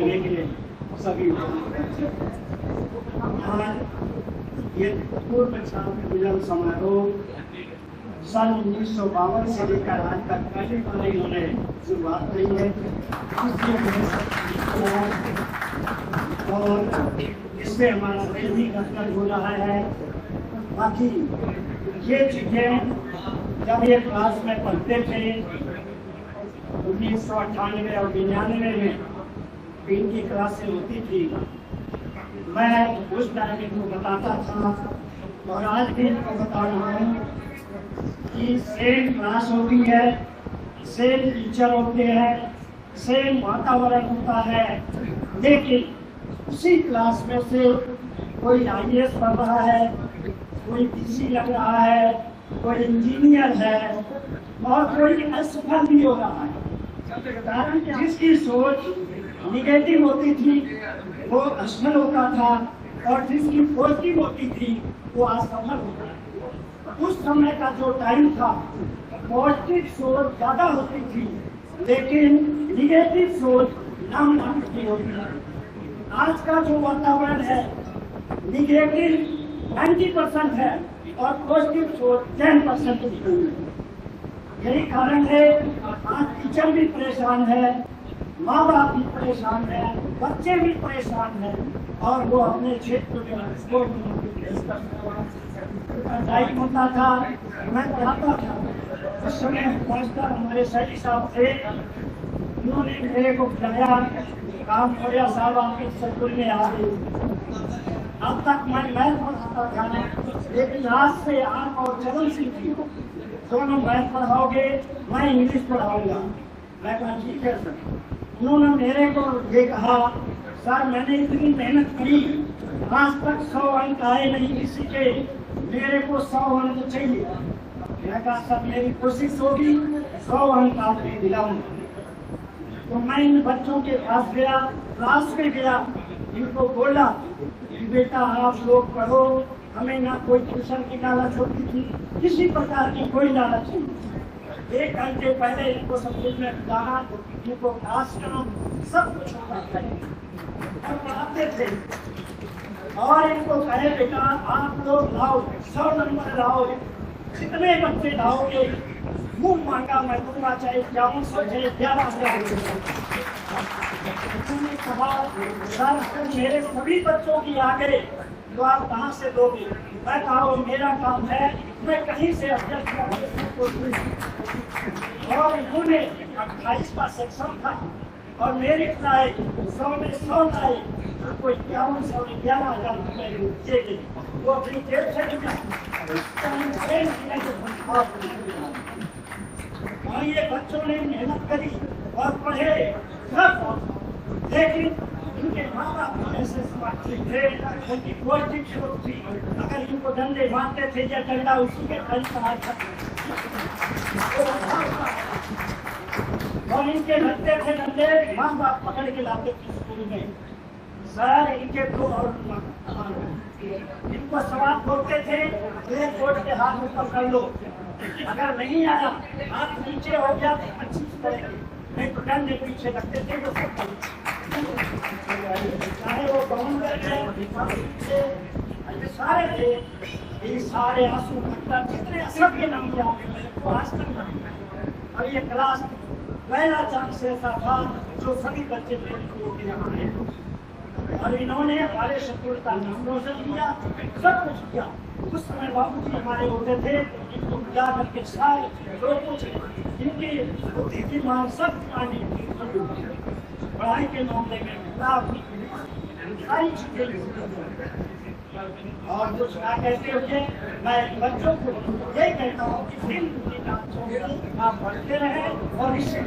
लगेंगे सभी। आज ये पूर्व छात्र मिलन समारोह सन 1952 से लेकर आज तक पहली बार इन्होंने शुरुआत की है और इसमें हमारा दिल भी गदगद हो रहा है। बाकी ये चीजें जब ये क्लास में पढ़ते थे 1998 और 99 में इनकी क्लासें होती थी, मैं उस टाइम इनको बताता था और आज भी इनको बता रहा हूँ कि सेम क्लास होती है, सेम टीचर होते हैं, सेम वातावरण होता है, लेकिन उसी क्लास में से कोई IAS पढ़ रहा है, कोई PC लग रहा है, कोई इंजीनियर है और कोई असफल भी हो रहा है। कारण जिसकी सोच निगेटिव होती थी वो असफल होता था और जिसकी पॉजिटिव होती थी वो असफल होता था। उस समय का जो टाइम था पॉजिटिव सोच ज्यादा होती थी लेकिन निगेटिव सोच कम की होती है। आज का जो वातावरण है निगेटिव 90% है और पॉजिटिव सोच 10% है। यही कारण है आज टीचर भी परेशान है, माँ बाप भी परेशान है, बच्चे भी परेशान हैं और वो अपने क्षेत्र में होता था। मैं पढ़ाता था उस समय मास्टर हमारे सही साहब थे, उन्होंने मेरे को बुलाया, काम खोया साहब आपके स्कूल में आ गए। अब तक मैं मैथ पढ़ाता था लेकिन आज से आम और चरण सिंह दोनों मैथ पढ़ाओगे, मैं इंग्लिश पढ़ाऊंगा। मैं कहा ठीक है सर। उन्होंने मेरे को ये कहा सर मैंने इतनी मेहनत की आज तक 100 अंक आए नहीं किसी के, मेरे को 100 अंक चाहिए। मैं कहा सर मेरी कोशिश होगी 100 अंक आपको दिलाऊंगा। तो मैं इन बच्चों के पास गया, क्लास में गया, इनको बोला कि बेटा आप लोग पढ़ो, हमें ना कोई ट्यूशन की लालच होती थी, किसी प्रकार की कोई लालच नहीं। 1 घंटे पहले इनको सब कुछ में बिताना, इनको क्लास करना, सब कुछ होता और पढ़ाते थे। और इनको कहे बेटा आप लोग लाओ 100 नंबर लाओ, जितने बच्चे लाओगे मुंह मांगा मैं दूंगा, चाहे 5100 चाहे 11,000। कहा सर मेरे सभी बच्चों की आ गए तो आप कहाँ से दोगे? मैं कहा वो मेरा काम है, मैं कहीं से एडजस्ट और उन्होंने 28 का सेक्शन था और मेरे लाए 100 में 100 लाए, कोई 5100 में 11,000 रुपये वो अपनी जेब से और ये बच्चों ने मेहनत करी और पढ़े सब, लेकिन उनके माँ बाप ऐसे थे, उनकी पॉजिटिव सोच थी। अगर इनको डंडे मारते थे या डंडा उसी के घर का और इनके लगते थे डंडे, माँ बाप पकड़ के लाते थे स्कूल में। सर इनके दो और इनको सवाल बोलते थे, ब्लैक बोर्ड के हाथ में पकड़ लो, अगर नहीं आया हाथ नीचे हो गया तो अच्छी तरह नहीं तो डंडे पीछे रखते थे। चाहे वो सारे थे, ये सारे आंसू जितने सबके नाम याद आज तक। और ये क्लास पहला चांस ऐसा था जो सभी बच्चे यहाँ आए और इन्होंने हमारे स्कूल का नाम रोशन किया, सब कुछ किया। उस समय बाबूजी हमारे होते थे, इनको बुला करके सारे जो कुछ इनकी बुद्धि की मांग सब पानी पढ़ाई के मामले में सारी चीजें। और कुछ ना कहते हुए मैं बच्चों को यही कहता हूँ कि फिल्म आप पढ़ते रहे और इससे